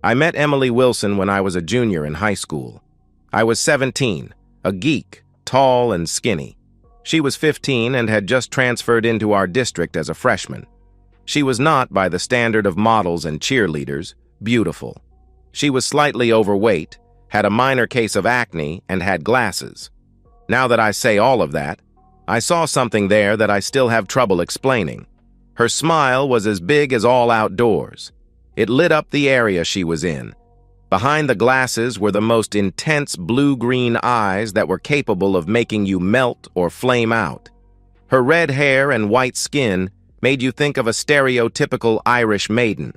I met Emily Wilson when I was a junior in high school. I was 17, a geek, tall and skinny. She was 15 and had just transferred into our district as a freshman. She was not, by the standard of models and cheerleaders, beautiful. She was slightly overweight, had a minor case of acne, and had glasses. Now that I say all of that, I saw something there that I still have trouble explaining. Her smile was as big as all outdoors. It lit up the area she was in. Behind the glasses were the most intense blue-green eyes that were capable of making you melt or flame out. Her red hair and white skin made you think of a stereotypical Irish maiden.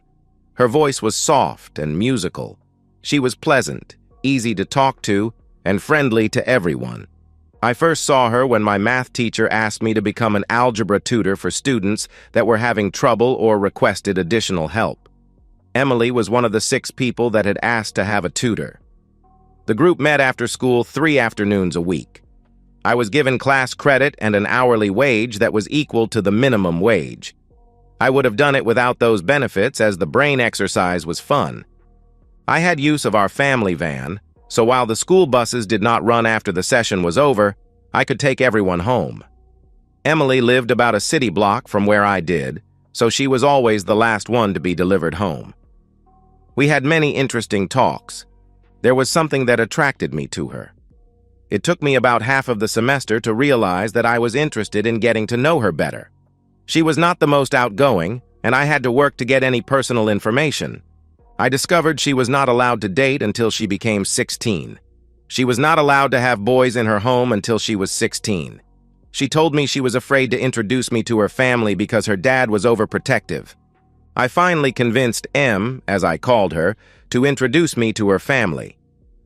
Her voice was soft and musical. She was pleasant, easy to talk to, and friendly to everyone. I first saw her when my math teacher asked me to become an algebra tutor for students that were having trouble or requested additional help. Emily was one of the 6 people that had asked to have a tutor. The group met after school 3 afternoons a week. I was given class credit and an hourly wage that was equal to the minimum wage. I would have done it without those benefits, as the brain exercise was fun. I had use of our family van, so while the school buses did not run after the session was over, I could take everyone home. Emily lived about a city block from where I did, so she was always the last one to be delivered home. We had many interesting talks. There was something that attracted me to her. It took me about half of the semester to realize that I was interested in getting to know her better. She was not the most outgoing, and I had to work to get any personal information. I discovered she was not allowed to date until she became 16. She was not allowed to have boys in her home until she was 16. She told me she was afraid to introduce me to her family because her dad was overprotective. I finally convinced M, as I called her, to introduce me to her family.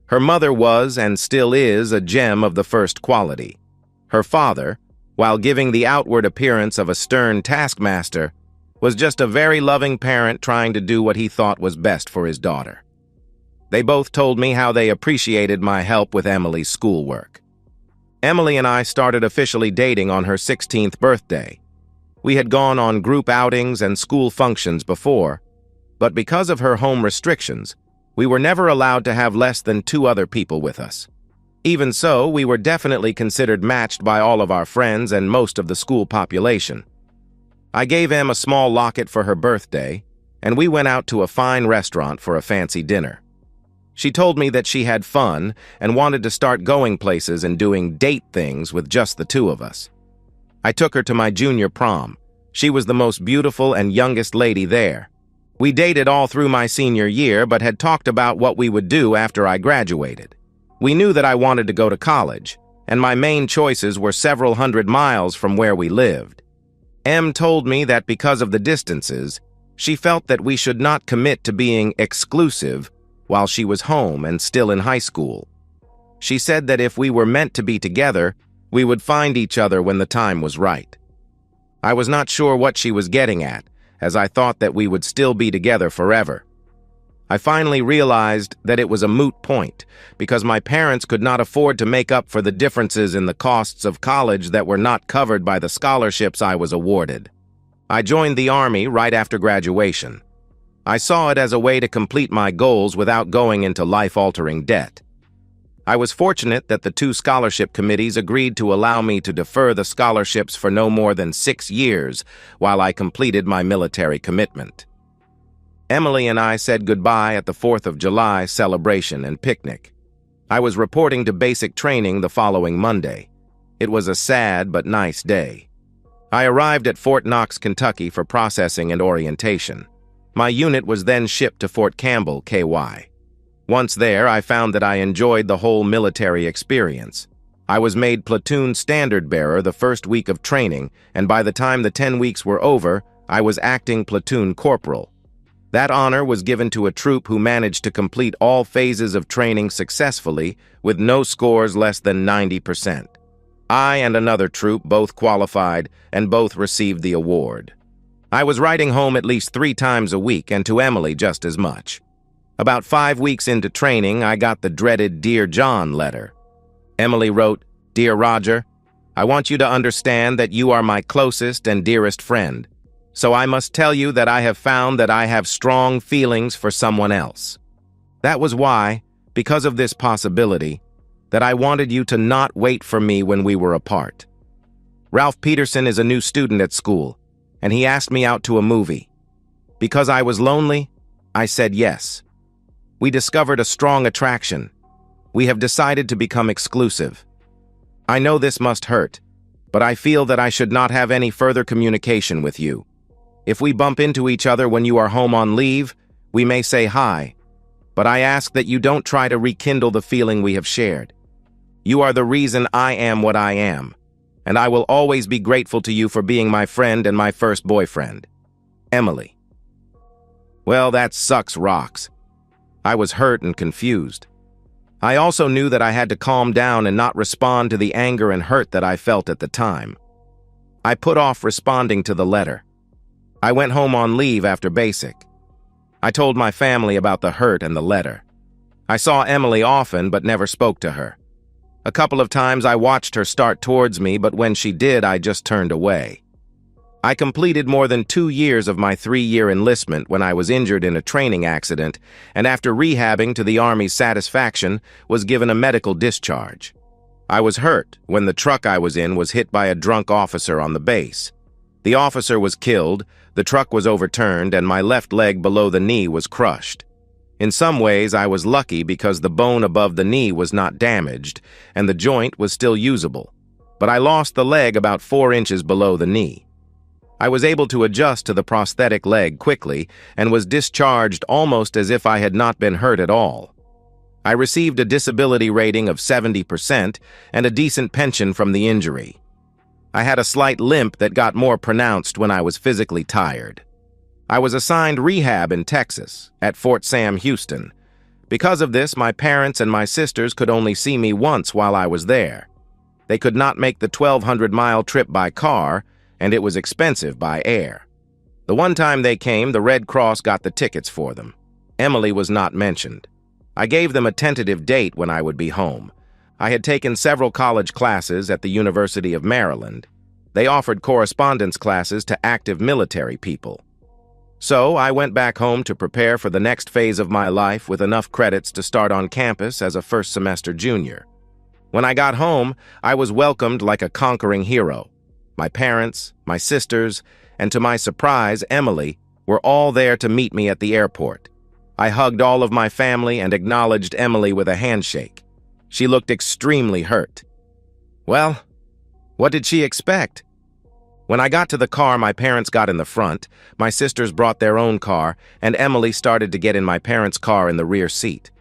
Her mother was, and still is, a gem of the first quality. Her father, while giving the outward appearance of a stern taskmaster, was just a very loving parent trying to do what he thought was best for his daughter. They both told me how they appreciated my help with Emily's schoolwork. Emily and I started officially dating on her 16th birthday. We had gone on group outings and school functions before, but because of her home restrictions, we were never allowed to have less than 2 other people with us. Even so, we were definitely considered matched by all of our friends and most of the school population. I gave Em a small locket for her birthday, and we went out to a fine restaurant for a fancy dinner. She told me that she had fun and wanted to start going places and doing date things with just the 2 of us. I took her to my junior prom. She was the most beautiful and youngest lady there. We dated all through my senior year, but had talked about what we would do after I graduated. We knew that I wanted to go to college, and my main choices were several hundred miles from where we lived. Em told me that because of the distances, she felt that we should not commit to being exclusive while she was home and still in high school. She said that if we were meant to be together, we would find each other when the time was right. I was not sure what she was getting at, as I thought that we would still be together forever. I finally realized that it was a moot point, because my parents could not afford to make up for the differences in the costs of college that were not covered by the scholarships I was awarded. I joined the Army right after graduation. I saw it as a way to complete my goals without going into life-altering debt. I was fortunate that the 2 scholarship committees agreed to allow me to defer the scholarships for no more than 6 years while I completed my military commitment. Emily and I said goodbye at the 4th of July celebration and picnic. I was reporting to basic training the following Monday. It was a sad but nice day. I arrived at Fort Knox, Kentucky for processing and orientation. My unit was then shipped to Fort Campbell, KY. Once there, I found that I enjoyed the whole military experience. I was made platoon standard bearer the first week of training, and by the time the 10 weeks were over, I was acting platoon corporal. That honor was given to a troop who managed to complete all phases of training successfully with no scores less than 90%. I and another troop both qualified and both received the award. I was writing home at least 3 times a week, and to Emily just as much. About 5 weeks into training, I got the dreaded Dear John letter. Emily wrote, "Dear Roger, I want you to understand that you are my closest and dearest friend. So I must tell you that I have found that I have strong feelings for someone else. That was why, because of this possibility, that I wanted you to not wait for me when we were apart. Ralph Peterson is a new student at school, and he asked me out to a movie. Because I was lonely, I said yes. We discovered a strong attraction. We have decided to become exclusive. I know this must hurt, but I feel that I should not have any further communication with you. If we bump into each other when you are home on leave, we may say hi, but I ask that you don't try to rekindle the feeling we have shared. You are the reason I am what I am, and I will always be grateful to you for being my friend and my first boyfriend. Emily. Well, that sucks rocks. I was hurt and confused. I also knew that I had to calm down and not respond to the anger and hurt that I felt at the time. I put off responding to the letter. I went home on leave after basic. I told my family about the hurt and the letter. I saw Emily often but never spoke to her. A couple of times I watched her start towards me, but when she did, I just turned away. I completed more than 2 years of my 3-year enlistment when I was injured in a training accident, and after rehabbing to the Army's satisfaction, was given a medical discharge. I was hurt when the truck I was in was hit by a drunk officer on the base. The officer was killed, the truck was overturned, and my left leg below the knee was crushed. In some ways, I was lucky because the bone above the knee was not damaged, and the joint was still usable. But I lost the leg about 4 inches below the knee. I was able to adjust to the prosthetic leg quickly and was discharged almost as if I had not been hurt at all. I received a disability rating of 70% and a decent pension from the injury. I had a slight limp that got more pronounced when I was physically tired. I was assigned rehab in Texas, at Fort Sam Houston. Because of this, my parents and my sisters could only see me once while I was there. They could not make the 1,200-mile trip by car, and it was expensive by air. The one time they came, the Red Cross got the tickets for them. Emily was not mentioned. I gave them a tentative date when I would be home. I had taken several college classes at the University of Maryland. They offered correspondence classes to active military people. So I went back home to prepare for the next phase of my life with enough credits to start on campus as a first-semester junior. When I got home, I was welcomed like a conquering hero. My parents, my sisters, and to my surprise, Emily, were all there to meet me at the airport. I hugged all of my family and acknowledged Emily with a handshake. She looked extremely hurt. Well, what did she expect? When I got to the car, my parents got in the front, my sisters brought their own car, and Emily started to get in my parents' car in the rear seat.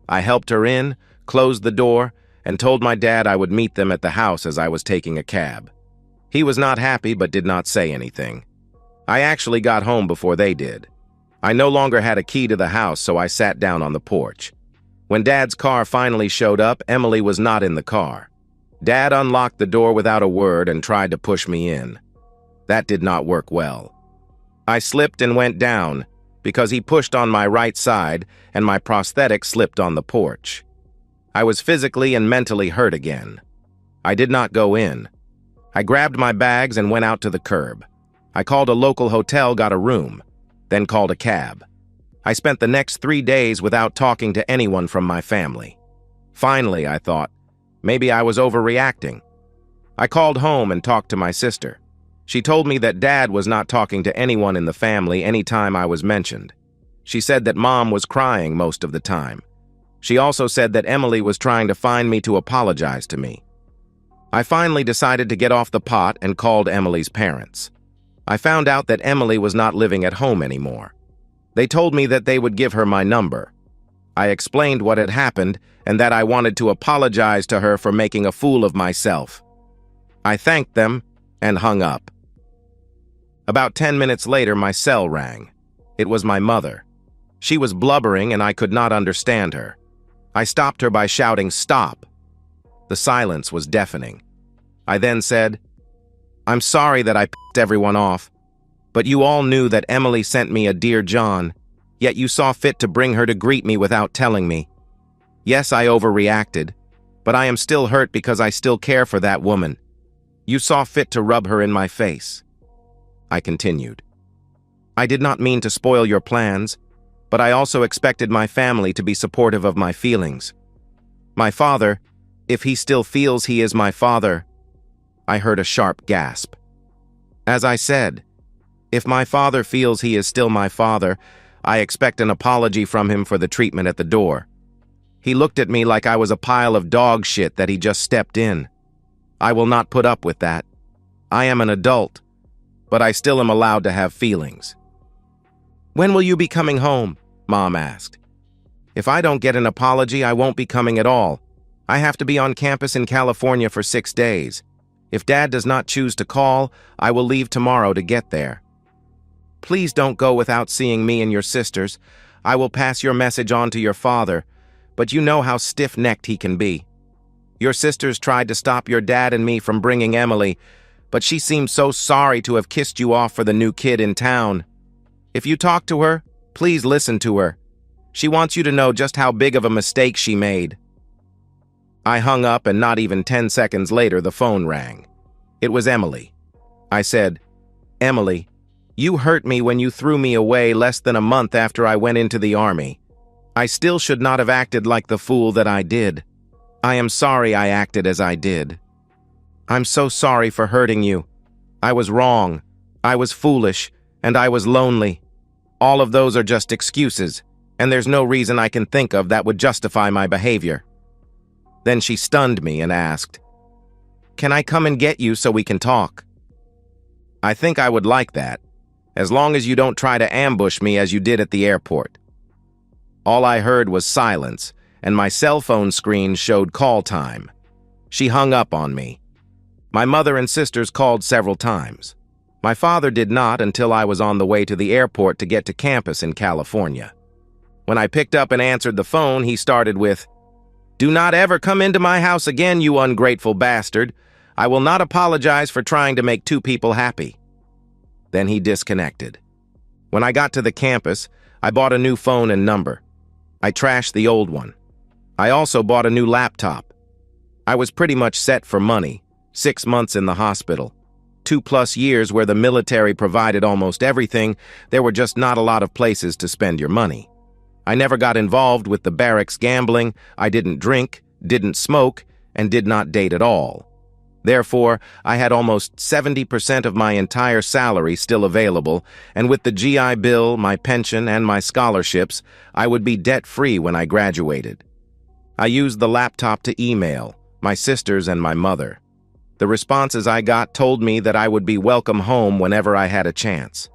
I helped her in, closed the door, and told my dad I would meet them at the house as I was taking a cab. He was not happy but did not say anything. I actually got home before they did. I no longer had a key to the house, so I sat down on the porch. When Dad's car finally showed up, Emily was not in the car. Dad unlocked the door without a word and tried to push me in. That did not work well. I slipped and went down because he pushed on my right side and my prosthetic slipped on the porch. I was physically and mentally hurt again. I did not go in. I grabbed my bags and went out to the curb. I called a local hotel, got a room, then called a cab. I spent the next 3 days without talking to anyone from my family. Finally, I thought, maybe I was overreacting. I called home and talked to my sister. She told me that Dad was not talking to anyone in the family any time I was mentioned. She said that Mom was crying most of the time. She also said that Emily was trying to find me to apologize to me. I finally decided to get off the pot and called Emily's parents. I found out that Emily was not living at home anymore. They told me that they would give her my number. I explained what had happened and that I wanted to apologize to her for making a fool of myself. I thanked them and hung up. About 10 minutes later, my cell rang. It was my mother. She was blubbering and I could not understand her. I stopped her by shouting, "Stop!" The silence was deafening. I then said, "I'm sorry that I pissed everyone off, but you all knew that Emily sent me a Dear John, yet you saw fit to bring her to greet me without telling me. Yes, I overreacted, but I am still hurt because I still care for that woman. You saw fit to rub her in my face." I continued, "I did not mean to spoil your plans. but I also expected my family to be supportive of my feelings. My father, if he still feels he is my father. I heard a sharp gasp. As I said, if my father feels he is still my father, I expect an apology from him for the treatment at the door. He looked at me like I was a pile of dog shit that he just stepped in. I will not put up with that. I am an adult, but I still am allowed to have feelings. When will you be coming home? Mom asked. If I don't get an apology, I won't be coming at all. I have to be on campus in California for 6 days. If Dad does not choose to call, I will leave tomorrow to get there. Please don't go without seeing me and your sisters. I will pass your message on to your father, but you know how stiff-necked he can be. Your sisters tried to stop your dad and me from bringing Emily, but she seemed so sorry to have kissed you off for the new kid in town. If you talk to her, please listen to her. She wants you to know just how big of a mistake she made. I hung up, and not even 10 seconds later, the phone rang. It was Emily. I said, Emily, you hurt me when you threw me away less than a month after I went into the army. I still should not have acted like the fool that I did. I am sorry I acted as I did. I'm so sorry for hurting you. I was wrong. I was foolish, and I was lonely. All of those are just excuses, and there's no reason I can think of that would justify my behavior. Then she stunned me and asked, Can I come and get you so we can talk? I think I would like that, as long as you don't try to ambush me as you did at the airport. All I heard was silence, and my cell phone screen showed call time. She hung up on me. My mother and sisters called several times. My father did not until I was on the way to the airport to get to campus in California. When I picked up and answered the phone, he started with, Do not ever come into my house again, you ungrateful bastard. I will not apologize for trying to make 2 people happy. Then he disconnected. When I got to the campus, I bought a new phone and number. I trashed the old one. I also bought a new laptop. I was pretty much set for money, 6 months in the hospital. 2+ years where the military provided almost everything, there were just not a lot of places to spend your money. I never got involved with the barracks gambling, I didn't drink, didn't smoke, and did not date at all. Therefore, I had almost 70% of my entire salary still available, and with the GI Bill, my pension, and my scholarships, I would be debt-free when I graduated. I used the laptop to email my sisters and my mother. The responses I got told me that I would be welcome home whenever I had a chance.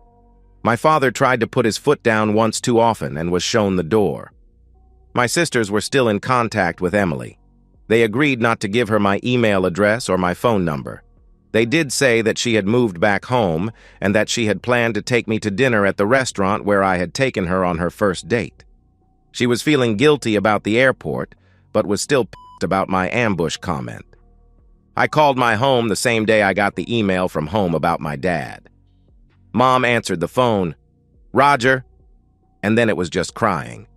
My father tried to put his foot down once too often and was shown the door. My sisters were still in contact with Emily. They agreed not to give her my email address or my phone number. They did say that she had moved back home and that she had planned to take me to dinner at the restaurant where I had taken her on her first date. She was feeling guilty about the airport, but was still pissed about my ambush comment. I called my home the same day I got the email from home about my dad. Mom answered the phone, Roger, and then it was just crying.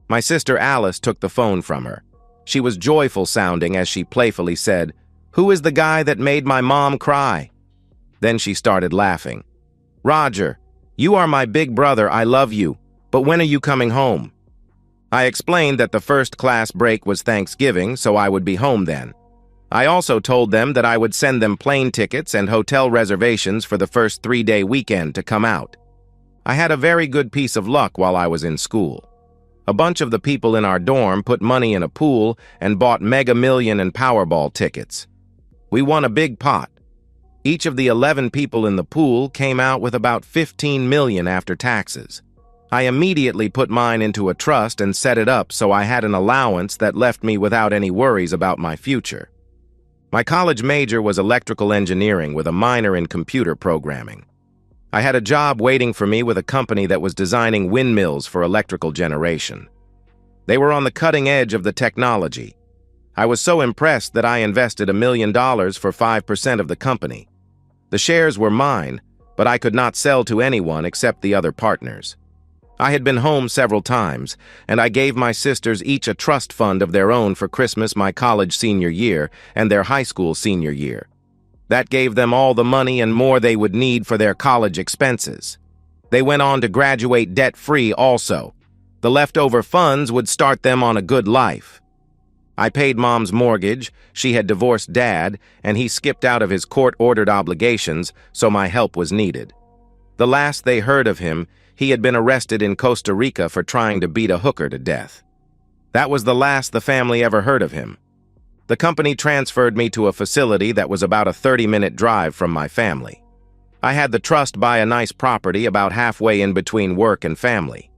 My sister Alice took the phone from her. She was joyful sounding as she playfully said, Who is the guy that made my mom cry? Then she started laughing. Roger, you are my big brother, I love you, but when are you coming home? I explained that the first class break was Thanksgiving, so I would be home then. I also told them that I would send them plane tickets and hotel reservations for the first 3-day weekend to come out. I had a very good piece of luck while I was in school. A bunch of the people in our dorm put money in a pool and bought Mega Million and Powerball tickets. We won a big pot. Each of the 11 people in the pool came out with about 15 million after taxes. I immediately put mine into a trust and set it up so I had an allowance that left me without any worries about my future. My college major was electrical engineering with a minor in computer programming. I had a job waiting for me with a company that was designing windmills for electrical generation. They were on the cutting edge of the technology. I was so impressed that I invested $1 million for 5% of the company. The shares were mine, but I could not sell to anyone except the other partners. I had been home several times, and I gave my sisters each a trust fund of their own for Christmas my college senior year and their high school senior year. That gave them all the money and more they would need for their college expenses. They went on to graduate debt-free also, The leftover funds would start them on a good life. I paid Mom's mortgage, she had divorced Dad, and he skipped out of his court-ordered obligations, so my help was needed. The last they heard of him, he had been arrested in Costa Rica for trying to beat a hooker to death. That was the last the family ever heard of him. The company transferred me to a facility that was about a 30-minute drive from my family. I had the trust buy a nice property about halfway in between work and family.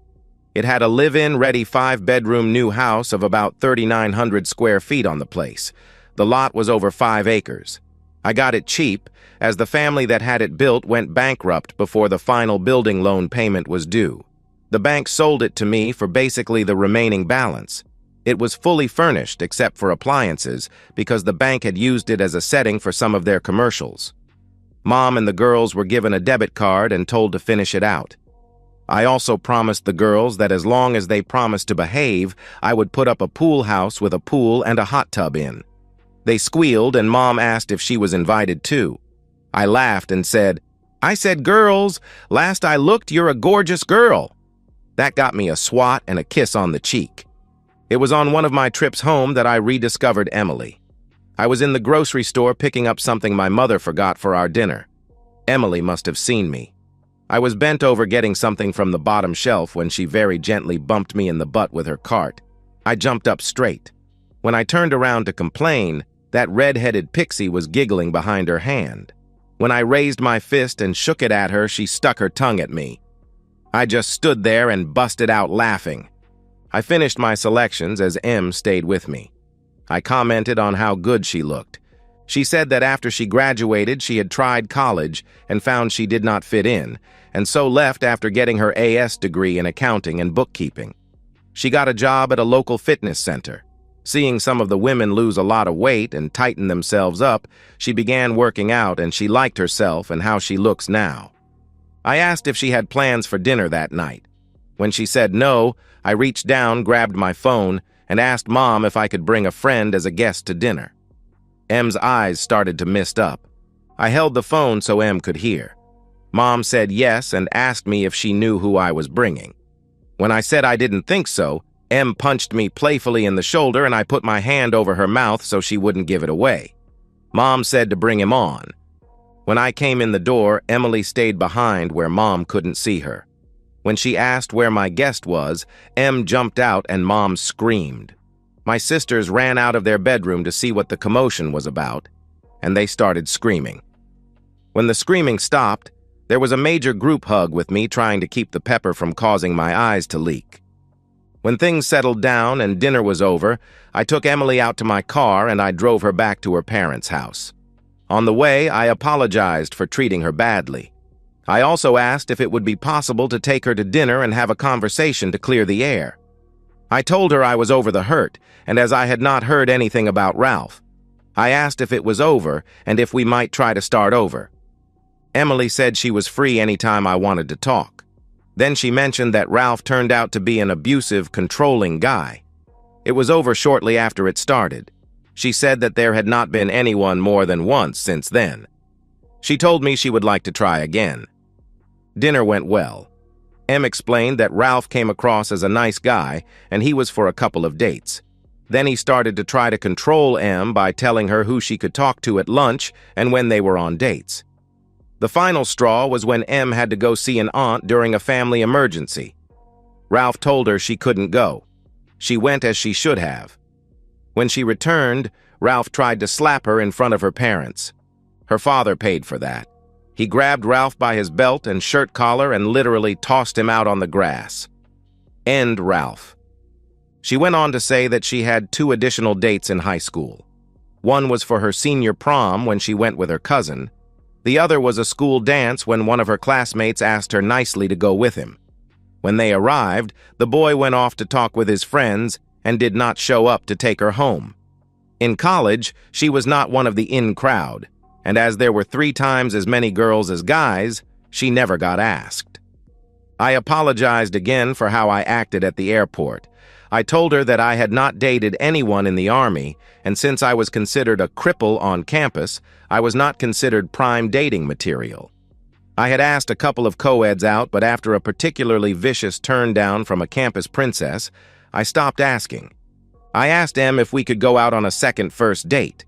It had a live-in, ready 5-bedroom new house of about 3,900 square feet on the place. The lot was over 5 acres. I got it cheap, as the family that had it built went bankrupt before the final building loan payment was due. The bank sold it to me for basically the remaining balance. It was fully furnished except for appliances because the bank had used it as a setting for some of their commercials. Mom and the girls were given a debit card and told to finish it out. I also promised the girls that as long as they promised to behave, I would put up a pool house with a pool and a hot tub in. They squealed and Mom asked if she was invited too. I laughed and said, "I said girls, last I looked you're a gorgeous girl." That got me a swat and a kiss on the cheek. It was on one of my trips home that I rediscovered Emily. I was in the grocery store picking up something my mother forgot for our dinner. Emily must have seen me. I was bent over getting something from the bottom shelf when she very gently bumped me in the butt with her cart. I jumped up straight. When I turned around to complain, that red-headed pixie was giggling behind her hand. When I raised my fist and shook it at her, she stuck her tongue at me. I just stood there and busted out laughing. I finished my selections as Em stayed with me. I commented on how good she looked. She said that after she graduated, she had tried college and found she did not fit in, and so left after getting her AS degree in accounting and bookkeeping. She got a job at a local fitness center. Seeing some of the women lose a lot of weight and tighten themselves up, she began working out and she liked herself and how she looks now. I asked if she had plans for dinner that night. When she said no, I reached down, grabbed my phone, and asked Mom if I could bring a friend as a guest to dinner. Em's eyes started to mist up. I held the phone so Em could hear. Mom said yes and asked me if she knew who I was bringing. When I said I didn't think so, Em punched me playfully in the shoulder and I put my hand over her mouth so she wouldn't give it away. Mom said to bring him on. When I came in the door, Emily stayed behind where Mom couldn't see her. When she asked where my guest was, Em jumped out and Mom screamed. My sisters ran out of their bedroom to see what the commotion was about, and they started screaming. When the screaming stopped, there was a major group hug with me trying to keep the pepper from causing my eyes to leak. When things settled down and dinner was over, I took Emily out to my car and I drove her back to her parents' house. On the way, I apologized for treating her badly. I also asked if it would be possible to take her to dinner and have a conversation to clear the air. I told her I was over the hurt, and as I had not heard anything about Ralph, I asked if it was over and if we might try to start over. Emily said she was free anytime I wanted to talk. Then she mentioned that Ralph turned out to be an abusive, controlling guy. It was over shortly after it started. She said that there had not been anyone more than once since then. She told me she would like to try again. Dinner went well. Em explained that Ralph came across as a nice guy and he was for a couple of dates. Then he started to try to control Em by telling her who she could talk to at lunch and when they were on dates. The final straw was when Em had to go see an aunt during a family emergency. Ralph told her she couldn't go. She went as she should have. When she returned, Ralph tried to slap her in front of her parents. Her father paid for that. He grabbed Ralph by his belt and shirt collar and literally tossed him out on the grass. End Ralph. She went on to say that she had 2 additional dates in high school. One was for her senior prom when she went with her cousin. The other was a school dance when one of her classmates asked her nicely to go with him. When they arrived, the boy went off to talk with his friends and did not show up to take her home. In college, she was not one of the in crowd, and as there were 3 times as many girls as guys, she never got asked. I apologized again for how I acted at the airport. I told her that I had not dated anyone in the Army, and since I was considered a cripple on campus, I was not considered prime dating material. I had asked a couple of co-eds out, but after a particularly vicious turn down from a campus princess, I stopped asking. I asked Em if we could go out on a second first date.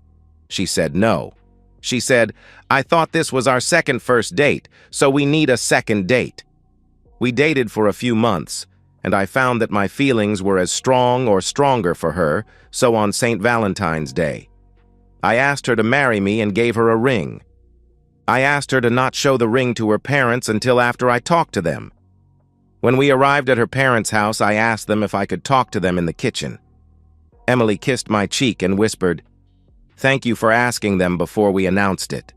She said no. She said, "I thought this was our second first date, so we need a second date." We dated for a few months, and I found that my feelings were as strong or stronger for her, so on St. Valentine's Day. I asked her to marry me and gave her a ring. I asked her to not show the ring to her parents until after I talked to them. When we arrived at her parents' house, I asked them if I could talk to them in the kitchen. Emily kissed my cheek and whispered, "Thank you for asking them before we announced it."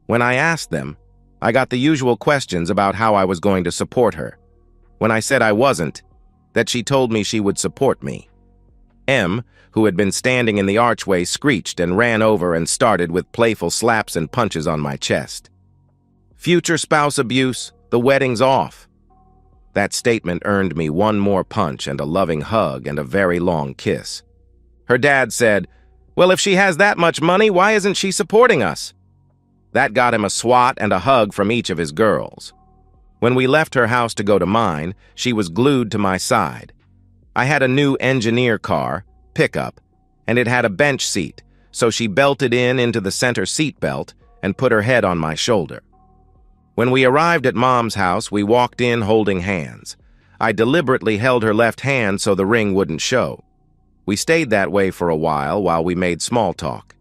When I asked them, I got the usual questions about how I was going to support her. When I said I wasn't, that she told me she would support me. Em, who had been standing in the archway, screeched and ran over and started with playful slaps and punches on my chest. "Future spouse abuse, the wedding's off." That statement earned me one more punch and a loving hug and a very long kiss. Her dad said, "Well, if she has that much money, why isn't she supporting us?" That got him a swat and a hug from each of his girls. When we left her house to go to mine, she was glued to my side. I had a new engineer car, pickup, and it had a bench seat, so she belted into the center seat belt and put her head on my shoulder. When we arrived at Mom's house, we walked in holding hands. I deliberately held her left hand so the ring wouldn't show. We stayed that way for a while we made small talk.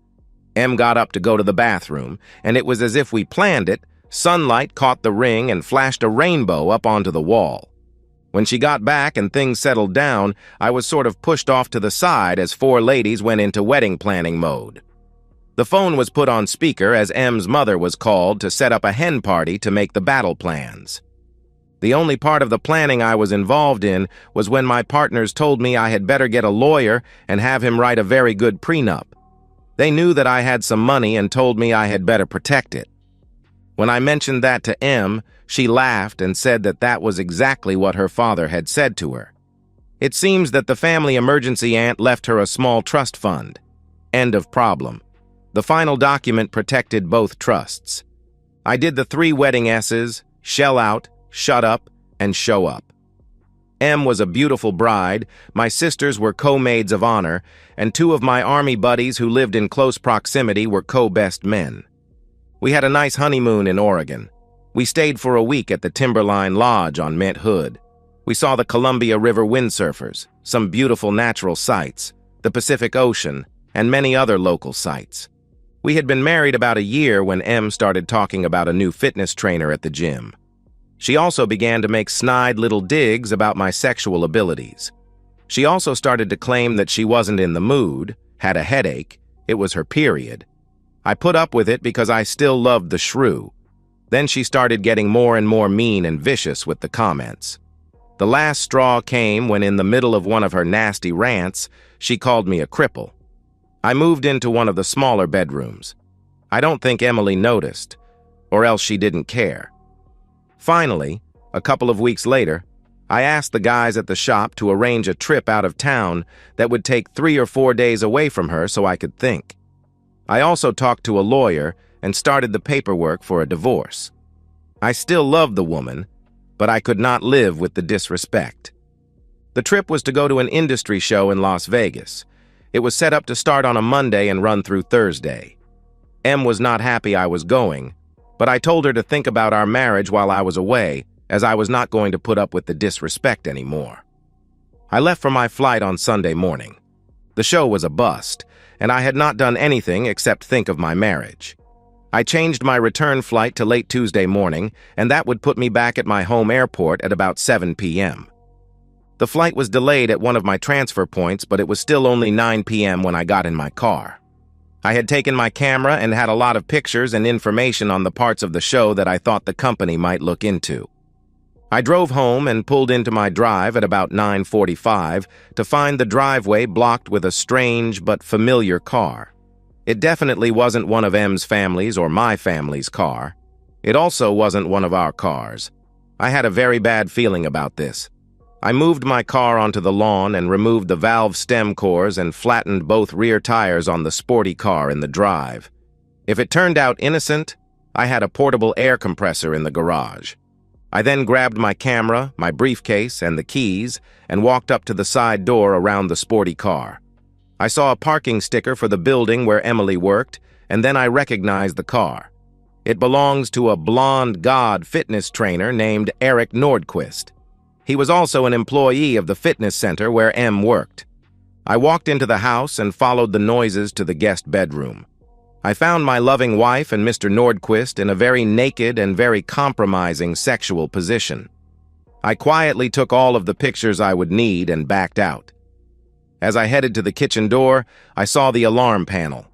Em got up to go to the bathroom, and it was as if we planned it. Sunlight caught the ring and flashed a rainbow up onto the wall. When she got back and things settled down, I was sort of pushed off to the side as four ladies went into wedding planning mode. The phone was put on speaker as Em's mother was called to set up a hen party to make the battle plans. The only part of the planning I was involved in was when my partners told me I had better get a lawyer and have him write a very good prenup. They knew that I had some money and told me I had better protect it. When I mentioned that to Em, she laughed and said that that was exactly what her father had said to her. It seems that the family emergency aunt left her a small trust fund. End of problem. The final document protected both trusts. I did the 3 wedding S's: shell out, shut up, and show up. Em was a beautiful bride, my sisters were co-maids of honor, and 2 of my army buddies who lived in close proximity were co-best men. We had a nice honeymoon in Oregon. We stayed for a week at the Timberline Lodge on Mint Hood. We saw the Columbia River windsurfers, some beautiful natural sights, the Pacific Ocean, and many other local sights. We had been married about a year when Em started talking about a new fitness trainer at the gym. She also began to make snide little digs about my sexual abilities. She also started to claim that she wasn't in the mood, had a headache, it was her period. I put up with it because I still loved the shrew. Then she started getting more and more mean and vicious with the comments. The last straw came when, in the middle of one of her nasty rants, she called me a cripple. I moved into one of the smaller bedrooms. I don't think Emily noticed, or else she didn't care. Finally, a couple of weeks later, I asked the guys at the shop to arrange a trip out of town that would take 3 or 4 days away from her so I could think. I also talked to a lawyer and started the paperwork for a divorce. I still loved the woman, but I could not live with the disrespect. The trip was to go to an industry show in Las Vegas. It was set up to start on a Monday and run through Thursday. Em was not happy I was going, but I told her to think about our marriage while I was away, as I was not going to put up with the disrespect anymore. I left for my flight on Sunday morning. The show was a bust, and I had not done anything except think of my marriage. I changed my return flight to late Tuesday morning, and that would put me back at my home airport at about 7 p.m. The flight was delayed at one of my transfer points, but it was still only 9 p.m. when I got in my car. I had taken my camera and had a lot of pictures and information on the parts of the show that I thought the company might look into. I drove home and pulled into my drive at about 9:45 to find the driveway blocked with a strange but familiar car. It definitely wasn't one of Em's family's or my family's car. It also wasn't one of our cars. I had a very bad feeling about this. I moved my car onto the lawn and removed the valve stem cores and flattened both rear tires on the sporty car in the drive. If it turned out innocent, I had a portable air compressor in the garage. I then grabbed my camera, my briefcase, and the keys, and walked up to the side door around the sporty car. I saw a parking sticker for the building where Emily worked, and then I recognized the car. It belongs to a blonde god fitness trainer named Eric Nordquist. He was also an employee of the fitness center where Em worked. I walked into the house and followed the noises to the guest bedroom. I found my loving wife and Mr. Nordquist in a very naked and very compromising sexual position. I quietly took all of the pictures I would need and backed out. As I headed to the kitchen door, I saw the alarm panel.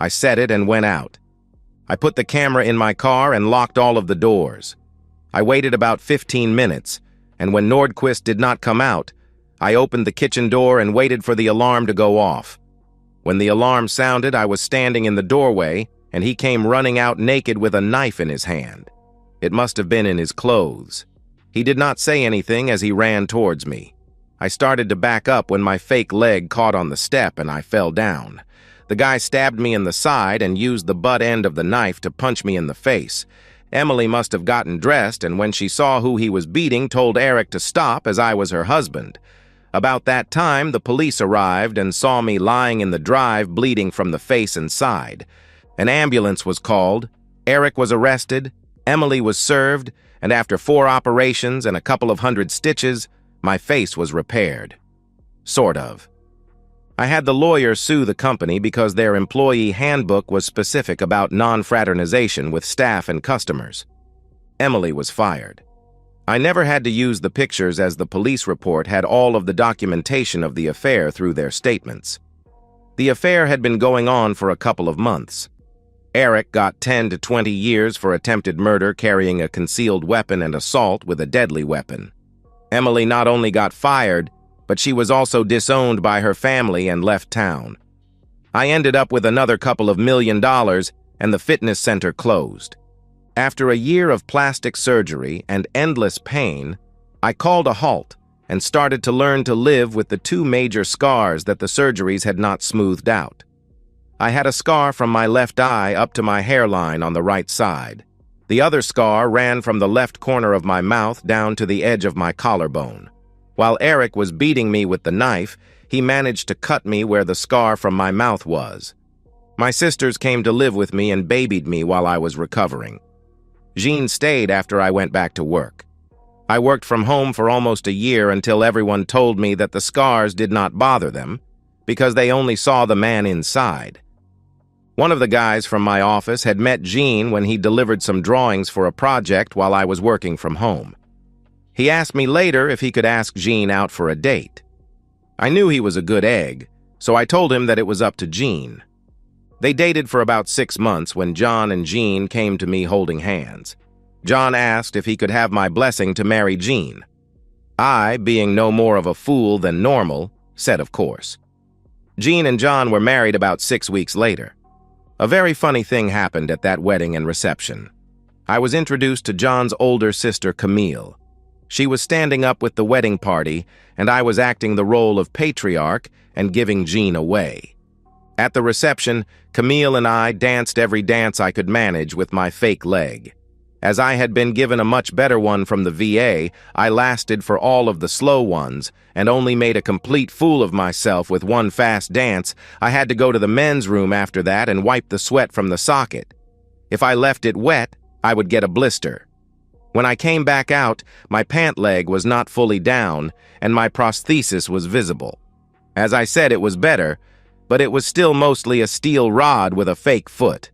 I set it and went out. I put the camera in my car and locked all of the doors. I waited about 15 minutes, and when Nordquist did not come out, I opened the kitchen door and waited for the alarm to go off. When the alarm sounded, I was standing in the doorway, and he came running out naked with a knife in his hand. It must have been in his clothes. He did not say anything as he ran towards me. I started to back up when my fake leg caught on the step and I fell down. The guy stabbed me in the side and used the butt end of the knife to punch me in the face. Emily must have gotten dressed, and when she saw who he was beating, told Eric to stop as I was her husband. About that time, the police arrived and saw me lying in the drive bleeding from the face and side. An ambulance was called, Eric was arrested, Emily was served, and after 4 operations and a couple of hundred stitches, my face was repaired. Sort of. I had the lawyer sue the company because their employee handbook was specific about non-fraternization with staff and customers. Emily was fired. I never had to use the pictures as the police report had all of the documentation of the affair through their statements. The affair had been going on for a couple of months. Eric got 10 to 20 years for attempted murder carrying a concealed weapon and assault with a deadly weapon. Emily not only got fired, but she was also disowned by her family and left town. I ended up with another couple of $1 million, and the fitness center closed. After a year of plastic surgery and endless pain, I called a halt and started to learn to live with the 2 major scars that the surgeries had not smoothed out. I had a scar from my left eye up to my hairline on the right side. The other scar ran from the left corner of my mouth down to the edge of my collarbone. While Eric was beating me with the knife, he managed to cut me where the scar from my mouth was. My sisters came to live with me and babied me while I was recovering. Jean stayed after I went back to work. I worked from home for almost a year until everyone told me that the scars did not bother them because they only saw the man inside. One of the guys from my office had met Jean when he delivered some drawings for a project while I was working from home. He asked me later if he could ask Jean out for a date. I knew he was a good egg, so I told him that it was up to Jean. They dated for about 6 months when John and Jean came to me holding hands. John asked if he could have my blessing to marry Jean. I, being no more of a fool than normal, said of course. Jean and John were married about 6 weeks later. A very funny thing happened at that wedding and reception. I was introduced to John's older sister, Camille. She was standing up with the wedding party, and I was acting the role of patriarch and giving Jean away. At the reception, Camille and I danced every dance I could manage with my fake leg. As I had been given a much better one from the VA, I lasted for all of the slow ones and only made a complete fool of myself with one fast dance. I had to go to the men's room after that and wipe the sweat from the socket. If I left it wet, I would get a blister. When I came back out, my pant leg was not fully down and my prosthesis was visible. As I said, it was better, but it was still mostly a steel rod with a fake foot.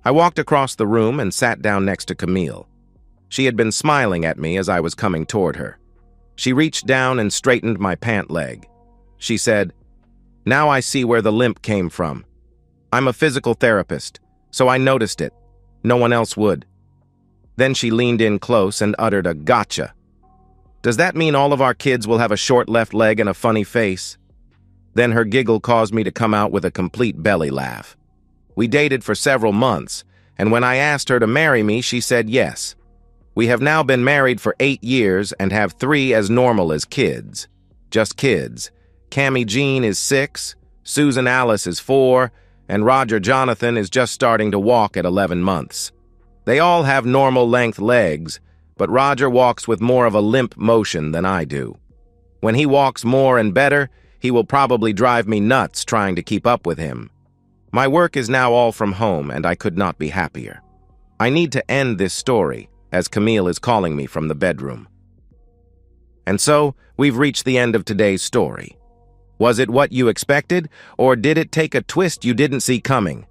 I walked across the room and sat down next to Camille. She had been smiling at me as I was coming toward her. She reached down and straightened my pant leg. She said, "Now I see where the limp came from. I'm a physical therapist, so I noticed it. No one else would." Then she leaned in close and uttered a gotcha. "Does that mean all of our kids will have a short left leg and a funny face?" Then her giggle caused me to come out with a complete belly laugh. We dated for several months, and when I asked her to marry me, she said yes. We have now been married for 8 years and have 3 as normal as kids. Just kids. Cammie Jean is 6, Susan Alice is 4, and Roger Jonathan is just starting to walk at 11 months. They all have normal length legs, but Roger walks with more of a limp motion than I do. When he walks more and better, he will probably drive me nuts trying to keep up with him. My work is now all from home, and I could not be happier. I need to end this story, as Camille is calling me from the bedroom. And so, we've reached the end of today's story. Was it what you expected, or did it take a twist you didn't see coming?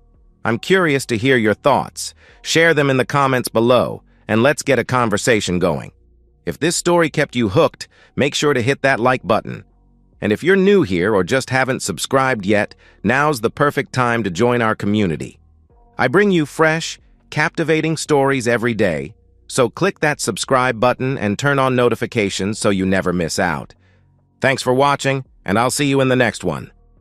I'm curious to hear your thoughts. Share them in the comments below, and let's get a conversation going. If this story kept you hooked, make sure to hit that like button. And if you're new here or just haven't subscribed yet, now's the perfect time to join our community. I bring you fresh, captivating stories every day, so click that subscribe button and turn on notifications so you never miss out. Thanks for watching, and I'll see you in the next one.